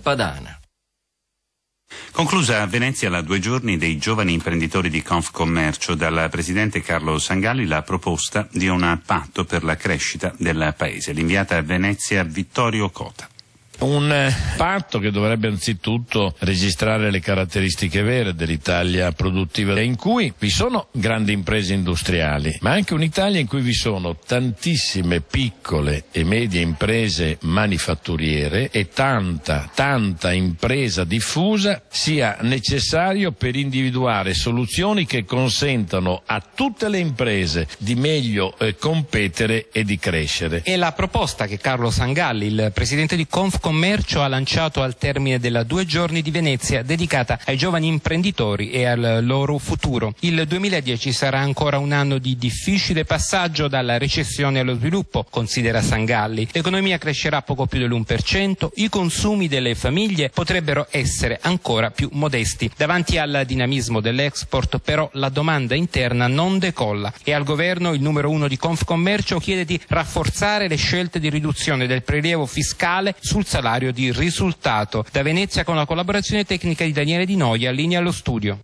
padana. Conclusa a Venezia la 2 giorni dei giovani imprenditori di Confcommercio, dal presidente Carlo Sangalli la proposta di un patto per la crescita del paese. L'inviata a Venezia Vittorio Cota. Un patto che dovrebbe anzitutto registrare le caratteristiche vere dell'Italia produttiva, in cui vi sono grandi imprese industriali, ma anche un'Italia in cui vi sono tantissime piccole e medie imprese manifatturiere e tanta impresa diffusa, sia necessario per individuare soluzioni che consentano a tutte le imprese di meglio competere e di crescere. È la proposta che Carlo Sangalli, il presidente di Confcommercio, ha lanciato al termine della 2 giorni di Venezia dedicata ai giovani imprenditori e al loro futuro. Il 2010 sarà ancora un anno di difficile passaggio dalla recessione allo sviluppo, considera Sangalli. L'economia crescerà poco più dell'1%, i consumi delle famiglie potrebbero essere ancora più modesti. Davanti al dinamismo dell'export, però, la domanda interna non decolla e al governo il numero 1 di Confcommercio chiede di rafforzare le scelte di riduzione del prelievo fiscale sul salario di risultato. Da Venezia, con la collaborazione tecnica di Daniele Di Noia, linea allo studio.